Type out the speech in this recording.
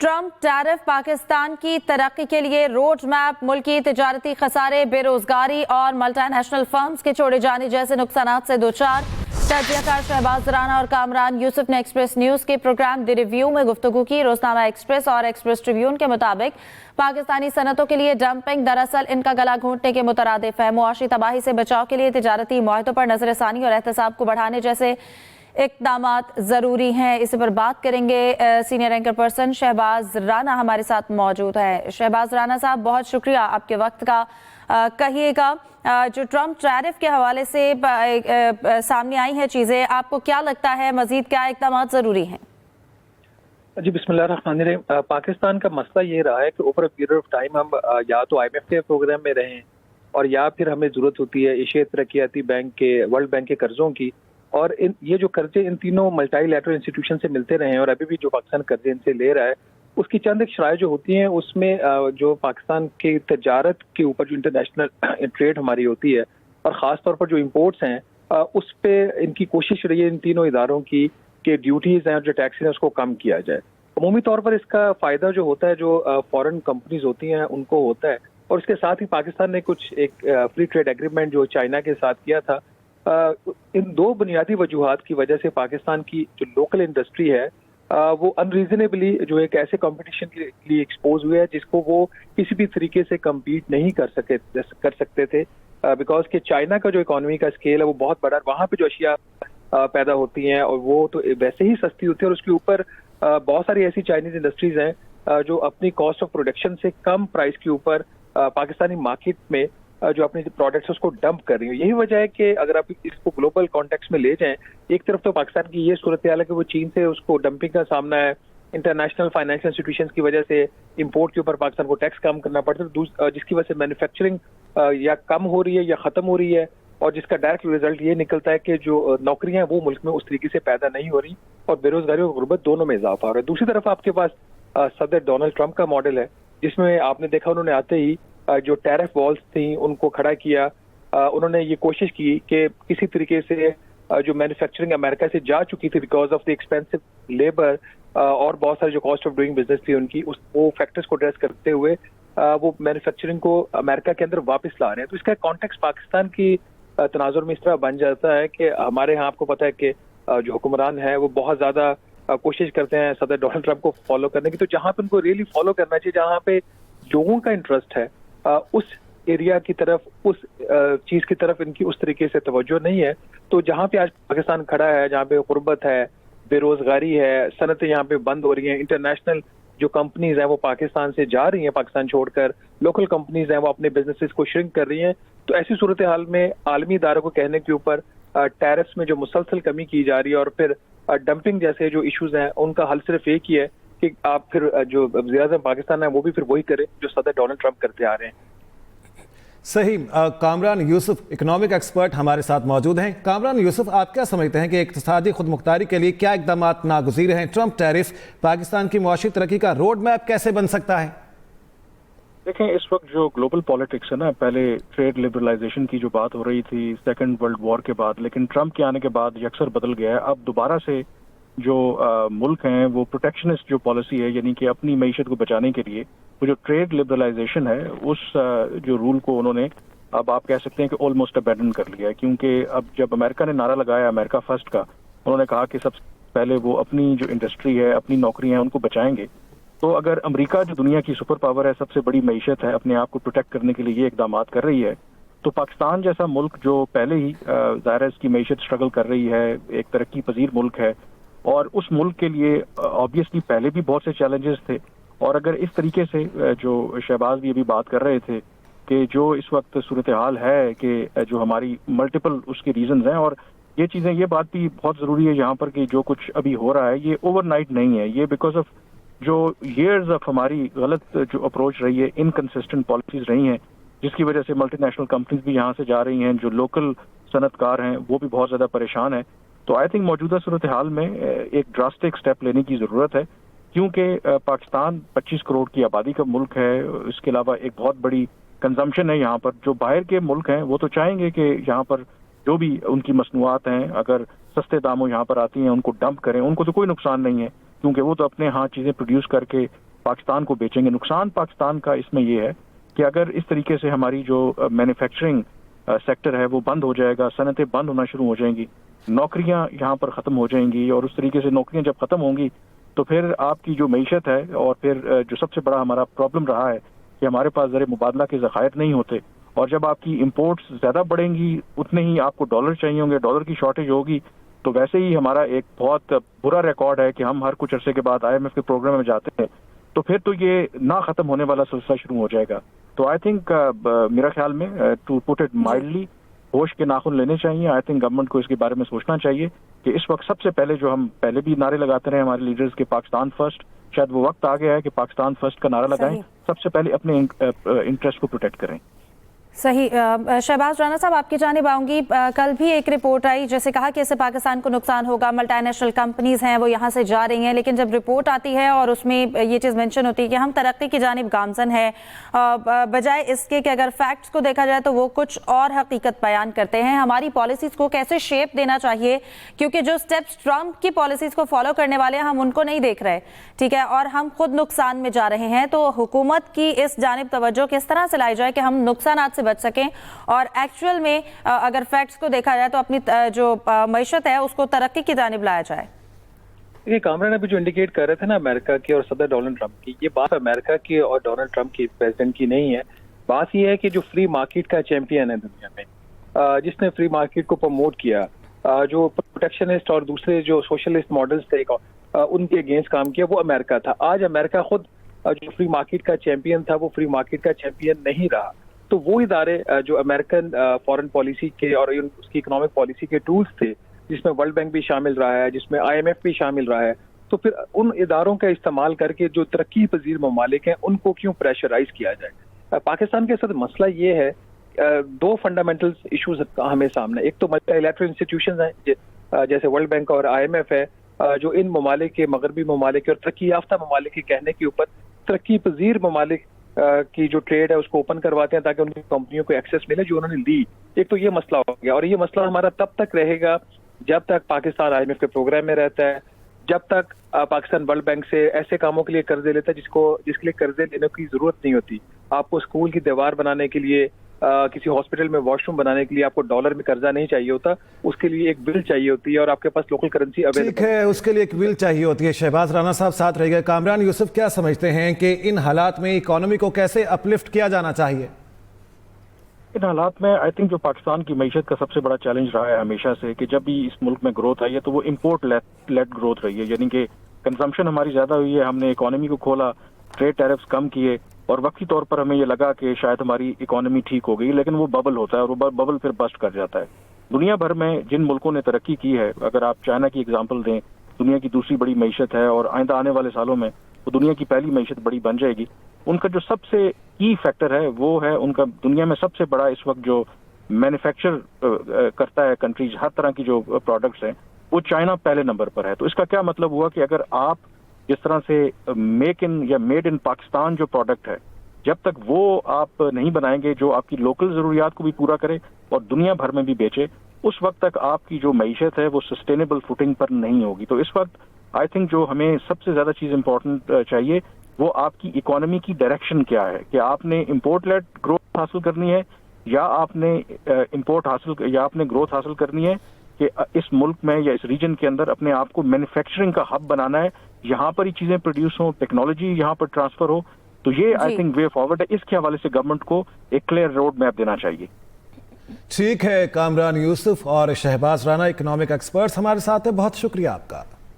Trump tariff Pakistan की तरक्की के लिए रोड मैप, मुल्की तिजारती खसारे, बेरोजगारी और मल्टीनेशनल फर्म्स के छोड़े जाने जैसे नुकसानात से दो चार। तजज़ियाकार शहबाज राना और कामरान यूसुफ ने एक्सप्रेस न्यूज़ के प्रोग्राम द रिव्यू में गुफ्तगू की। रोजनामा एक्सप्रेस और एक्सप्रेस ट्रिब्यून के मुताबिक पाकिस्तानी सनतों के लिए डंपिंग दरअसल इनका गला घोंटने के मुतरादिफ है। मुआशी तबाही से बचाव के लिए तिजारती मुआहदों पर नजरसानी और एहतसाब को बढ़ाने जैसे इक़दामात ज़रूरी हैं। इस पर बात करेंगे। Senior anchor person Shahbaz Rana हमारे साथ मौजूद है। शहबाज राना साहब, बहुत शुक्रिया आपके वक्त का। कहिएगा, जो ट्रंप टैरिफ के हवाले से सामने आई हैं चीज़ें, आपको क्या लगता है मज़ीद क्या इक़दामात ज़रूरी हैं? जी बिस्मिल्लाहिर्रहमानिर्रहीम। पाकिस्तान का मसला ये रहा है कि over a period of time हम या तो IMF के प्रोग्राम में रहें और या फिर हमें ज़रूरत होती है एशियाई तरक्याती बैंक के, वर्ल्ड बैंक के कर्ज़ों की। और ये जो कर्जे इन तीनों मल्टीलैटरल इंस्टीट्यूशन से मिलते रहे हैं और अभी भी जो पाकिस्तान कर्जे इनसे ले रहा है, उसकी चंद एक शराइ जो होती हैं उसमें जो पाकिस्तान के तजारत के ऊपर जो इंटरनेशनल ट्रेड हमारी होती है और ख़ास तौर पर जो इम्पोर्ट्स हैं उस पर इनकी कोशिश रही है इन तीनों इदारों की कि ड्यूटीज़ हैं और जो टैक्सेस हैं उसको कम किया जाए। अमूमी तौर पर इसका फ़ायदा जो होता है जो फॉरेन कंपनीज होती हैं उनको होता है। और इसके साथ ही पाकिस्तान ने कुछ एक फ्री ट्रेड एग्रीमेंट जो चाइना के साथ किया था, इन दो बुनियादी वजूहात की वजह से पाकिस्तान की जो लोकल इंडस्ट्री है वो अनरीजनेबली जो एक ऐसे कंपटीशन के लिए एक्सपोज हुए है जिसको वो किसी भी तरीके से कम्पीट नहीं कर सकते थे, बिकॉज कि चाइना का जो इकोनॉमी का स्केल है वो बहुत बड़ा, वहाँ पे जो अशिया पैदा होती हैं और वो तो वैसे ही सस्ती होती है और उसके ऊपर बहुत सारी ऐसी चाइनीज इंडस्ट्रीज हैं जो अपनी कॉस्ट ऑफ प्रोडक्शन से कम प्राइस के ऊपर पाकिस्तानी मार्केट में जो अपने प्रोडक्ट्स उसको डंप कर रही है। यही वजह है कि अगर आप इसको ग्लोबल कॉन्टेक्स्ट में ले जाएं, एक तरफ तो पाकिस्तान की ये सूरत हाल है कि वो चीन से उसको डंपिंग का सामना है, इंटरनेशनल फाइनेंशियल इंस्टीट्यूशंस की वजह से इंपोर्ट के ऊपर पाकिस्तान को टैक्स कम करना पड़ता है, जिसकी वजह से मैन्युफैक्चरिंग या कम हो रही है या खत्म हो रही है और जिसका डायरेक्ट रिजल्ट ये निकलता है कि जो नौकरियां वो मुल्क में उस तरीके से पैदा नहीं हो रही और बेरोजगारी और गुर्बत दोनों में इजाफा हो रहा है। दूसरी तरफ आपके पास सदर डोनाल्ड ट्रंप का मॉडल है जिसमें आपने देखा उन्होंने आते ही जो टैरिफ वॉल्स थी उनको खड़ा किया। उन्होंने ये कोशिश की कि किसी तरीके से जो मैन्युफैक्चरिंग अमेरिका से जा चुकी थी because of the expensive labour और बहुत सारे जो कॉस्ट ऑफ डूइंग बिजनेस थी उनकी वो फैक्टर्स को एड्रेस करते हुए वो मैन्युफैक्चरिंग को अमेरिका के अंदर वापस ला रहे हैं। तो इसका कॉन्टेक्स्ट पाकिस्तान की तनाजुर में इस तरह बन जाता है कि हमारे यहाँ आपको पता है कि जो हुक्मरान है वो बहुत ज्यादा कोशिश करते हैं सदर डोनाल्ड ट्रंप को फॉलो करने की। तो जहाँ पे उनको रियली फॉलो करना चाहिए, जहाँ पे लोगों का इंटरेस्ट है उस एरिया की तरफ, उस चीज की तरफ इनकी उस तरीके से तवज्जो नहीं है। तो जहाँ पे आज पाकिस्तान खड़ा है, जहाँ पे गुर्बत है, बेरोजगारी है, सनतें यहाँ पे बंद हो रही हैं, इंटरनेशनल जो कंपनीज हैं वो पाकिस्तान से जा रही हैं, पाकिस्तान छोड़कर लोकल कंपनीज हैं वो अपने बिजनेसेस को श्रिंक कर रही हैं। तो ऐसी सूरत हाल में आलमी इदारों को कहने के ऊपर टैरिफ्स में जो मुसलसल कमी की जा रही है और फिर डंपिंग जैसे जो इश्यूज हैं उनका हल सिर्फ एक ही है कि आप फिर जो वज़ीर-ए-आज़म पाकिस्तान है वो भी फिर वही करे जो सदर डोनाल्ड ट्रंप करते आ रहे हैं। सही। कामरान यूसुफ इकोनॉमिक एक्सपर्ट हमारे साथ मौजूद हैं। कामरान यूसुफ, आप क्या समझते हैं कि इक़्तिसादी खुदमुख्तारी के लिए क्या इक़दामात नागुज़ीर हैं? ट्रंप टैरिफ पाकिस्तान की मुआशी तरक्की का रोड मैप कैसे बन सकता है? देखें, इस वक्त जो ग्लोबल पॉलिटिक्स है ना, पहले ट्रेड लिबरलाइजेशन की जो बात हो रही थी सेकेंड वर्ल्ड वॉर के बाद, लेकिन ट्रंप के आने के बाद यकसर बदल गया है। अब दोबारा से जो मुल्क हैं वो प्रोटेक्शनिस्ट जो पॉलिसी है, यानी कि अपनी मईशत को बचाने के लिए वो जो ट्रेड लिबरलाइजेशन है उस जो रूल को उन्होंने अब आप कह सकते हैं कि ऑलमोस्ट अबैंडन कर लिया है। क्योंकि अब जब अमेरिका ने नारा लगाया अमेरिका फर्स्ट का, उन्होंने कहा कि सबसे पहले वो अपनी जो इंडस्ट्री है, अपनी नौकरियां हैं उनको बचाएंगे। तो अगर अमेरिका जो दुनिया की सुपर पावर है, सबसे बड़ी मईशत है, अपने आप को प्रोटेक्ट करने के लिए ये इकदाम कर रही है, तो पाकिस्तान जैसा मुल्क जो पहले ही ज़ाहिर है इसकी मईशत स्ट्रगल कर रही है, एक तरक्की पजीर मुल्क है और उस मुल्क के लिए ऑब्वियसली पहले भी बहुत से चैलेंजेस थे। और अगर इस तरीके से जो शहबाज भी अभी बात कर रहे थे कि जो इस वक्त सूरत हाल है कि जो हमारी मल्टीपल उसके रीजंस हैं और ये चीज़ें, ये बात भी बहुत ज़रूरी है यहाँ पर कि जो कुछ अभी हो रहा है ये ओवरनाइट नहीं है, ये बिकॉज ऑफ जो ईयर्स ऑफ हमारी गलत जो अप्रोच रही है, इनकंसिस्टेंट पॉलिसीज रही हैं, जिसकी वजह से मल्टीनेशनल कंपनीज भी यहाँ से जा रही हैं, जो लोकल सनतकार हैं वो भी बहुत ज़्यादा परेशान है। तो आई थिंक मौजूदा सूरत हाल में एक ड्रास्टिक स्टेप लेने की ज़रूरत है, क्योंकि पाकिस्तान 25 करोड़ की आबादी का मुल्क है। इसके अलावा एक बहुत बड़ी कंजम्पशन है यहाँ पर। जो बाहर के मुल्क हैं वो तो चाहेंगे कि यहाँ पर जो भी उनकी मसनूआत हैं अगर सस्ते दामों यहाँ पर आती हैं उनको डंप करें, उनको तो कोई नुकसान नहीं है क्योंकि वो तो अपने यहाँ चीज़ें प्रोड्यूस करके पाकिस्तान को बेचेंगे। नुकसान पाकिस्तान का इसमें ये है कि अगर इस तरीके से हमारी जो मैन्युफैक्चरिंग सेक्टर है वो बंद हो जाएगा, सनतें बंद होना शुरू हो जाएंगी, नौकरियां यहाँ पर ख़त्म हो जाएंगी, और उस तरीके से नौकरियां जब ख़त्म होंगी तो फिर आपकी जो मईशत है, और फिर जो सबसे बड़ा हमारा प्रॉब्लम रहा है कि हमारे पास ज़र मुबादला के ज़खायर नहीं होते, और जब आपकी इंपोर्ट्स ज़्यादा बढ़ेंगी उतने ही आपको डॉलर चाहिए होंगे, डॉलर की शॉर्टेज होगी, तो वैसे ही हमारा एक बहुत बुरा रिकॉर्ड है कि हम हर कुछ अरसे के बाद IMF के प्रोग्राम में जाते हैं, तो फिर तो ये ना ख़त्म होने वाला सिलसिला शुरू हो जाएगा। तो आई थिंक मेरा ख्याल में टू पुट इट माइल्डली होश के नाखून लेने चाहिए। आई थिंक गवर्नमेंट को इसके बारे में सोचना चाहिए कि इस वक्त सबसे पहले जो हम पहले भी नारे लगाते रहे हमारे लीडर्स के, पाकिस्तान फर्स्ट, शायद वो वक्त आ गया है कि पाकिस्तान फर्स्ट का नारा लगाएं, सबसे पहले अपने इंटरेस्ट को प्रोटेक्ट करें। सही। शहबाज राना साहब, आपकी जानिब आऊंगी। कल भी एक रिपोर्ट आई, जैसे कहा कि इससे पाकिस्तान को नुकसान होगा, मल्टीनेशनल कंपनीज हैं वो यहाँ से जा रही हैं, लेकिन जब रिपोर्ट आती है और उसमें ये चीज़ मेंशन होती है कि हम तरक्की की जानिब गामजन है, बजाय इसके कि अगर फैक्ट्स को देखा जाए तो वो कुछ और हकीकत बयान करते हैं। हमारी पॉलिसीज़ को कैसे शेप देना चाहिए, क्योंकि जो स्टेप्स ट्रंप की पॉलिसीज़ को फॉलो करने वाले हैं हम उनको नहीं देख रहे, ठीक है, और हम खुद नुकसान में जा रहे हैं। तो हुकूमत की इस जानिब तवज्जो किस तरह से लाई जाए कि हम नुकसान से बच सकें, और एक्चुअल में अगर फैक्ट्स को देखा जाए तो अपनी जो मईशत है उसको तरक्की की जानिब लाया जाए। ये कामरान अभी जो इंडिकेट कर रहे थे ना अमेरिका की और सदर डोनाल्ड ट्रंप की, ये बात अमेरिका की और डोनाल्ड ट्रंप की प्रेसिडेंट की नहीं है। बात ये है कि जो फ्री मार्केट का चैंपियन है दुनिया में, जिसने फ्री मार्केट को प्रमोट किया, जो प्रोटेक्शनिस्ट और दूसरे जो सोशलिस्ट मॉडल्स थे उनके अगेंस्ट काम किया, वो अमेरिका था। आज अमेरिका खुद जो फ्री मार्केट का चैंपियन था वो फ्री मार्केट का चैंपियन नहीं रहा। तो वो इदारे जो अमेरिकन फॉरेन पॉलिसी के और उसकी इकोनॉमिक पॉलिसी के टूल्स थे, जिसमें वर्ल्ड बैंक भी शामिल रहा है, जिसमें IMF भी शामिल रहा है, तो फिर उन इदारों का इस्तेमाल करके जो तरक्की पजीर ममालिक हैं उनको क्यों प्रेशराइज किया जाए। पाकिस्तान के साथ मसला ये है, दो फंडामेंटल इशूज हमें सामने, एक तो मल्टीलैटरल इंस्टीट्यूशंस हैं जैसे वर्ल्ड बैंक और IMF है, जो इन ममालिक के, मगरबी ममालिक और तरक्की याफ्ता ममालिक के कहने के ऊपर तरक्की पजीर ममालिक की जो ट्रेड है उसको ओपन करवाते हैं ताकि उनकी कंपनियों को एक्सेस मिले जो उन्होंने ली। एक तो ये मसला हो गया, और ये मसला हमारा तब तक रहेगा जब तक पाकिस्तान IMF के प्रोग्राम में रहता है, जब तक पाकिस्तान वर्ल्ड बैंक से ऐसे कामों के लिए कर्जे लेता है जिसके लिए कर्जे लेने की जरूरत नहीं होती। आपको स्कूल की दीवार बनाने के लिए, किसी हॉस्पिटल में वॉशरूम बनाने के लिए आपको डॉलर में कर्जा नहीं चाहिए होता, उसके लिए एक बिल चाहिए होती है और आपके पास लोकल करेंसी अवेलेबल। ठीक है, उसके लिए एक बिल चाहिए होती है। शहबाज राना साहब साथ रह गए। कामरान यूसुफ, क्या समझते हैं कि इन हालात में इकोनॉमी को कैसे अपलिफ्ट किया जाना चाहिए? इन हालात में आई थिंक जो पाकिस्तान की मईशत का सबसे बड़ा चैलेंज रहा है हमेशा से कि जब भी इस मुल्क में ग्रोथ आई है तो वो इम्पोर्ट लेड ग्रोथ रही है, यानी कि कंजम्पशन हमारी ज्यादा हुई है, हमने इकोनॉमी को खोला, ट्रेड टैरिफ्स कम किए, और वक्ती तौर पर हमें ये लगा कि शायद हमारी इकोनॉमी ठीक हो गई, लेकिन वो बबल होता है और वो बबल फिर बस्ट कर जाता है। दुनिया भर में जिन मुल्कों ने तरक्की की है, अगर आप चाइना की एग्जांपल दें, दुनिया की दूसरी बड़ी मईशत है और आइंदा आने वाले सालों में वो दुनिया की पहली मईशत बड़ी बन जाएगी। उनका जो सबसे की फैक्टर है वो है उनका दुनिया में सबसे बड़ा इस वक्त जो मैन्युफैक्चर करता है कंट्रीज, हर तरह की जो प्रोडक्ट्स हैं, वो चाइना पहले नंबर पर है। तो इसका क्या मतलब हुआ कि अगर आप जिस तरह से मेक इन या मेड इन पाकिस्तान जो प्रोडक्ट है, जब तक वो आप नहीं बनाएंगे जो आपकी लोकल जरूरियात को भी पूरा करे और दुनिया भर में भी बेचे, उस वक्त तक आपकी जो मईशत है वो सस्टेनेबल फुटिंग पर नहीं होगी। तो इस वक्त आई थिंक जो हमें सबसे ज्यादा चीज इंपॉर्टेंट चाहिए वो आपकी इकोनॉमी की डायरेक्शन क्या है, कि आपने इम्पोर्ट लेड ग्रोथ हासिल करनी है या आपने आपने ग्रोथ हासिल करनी है कि इस मुल्क में या इस रीजन के अंदर अपने आप को मैन्युफैक्चरिंग का हब बनाना है, यहाँ पर ही चीजें प्रोड्यूस हो, टेक्नोलॉजी यहाँ पर ट्रांसफर हो। तो ये आई थिंक वे फॉरवर्ड है। इसके हवाले से गवर्नमेंट को एक क्लियर रोड मैप देना चाहिए। ठीक है, कामरान यूसुफ और शहबाज राना इकोनॉमिक एक्सपर्ट्स हमारे साथ हैं, बहुत शुक्रिया आपका।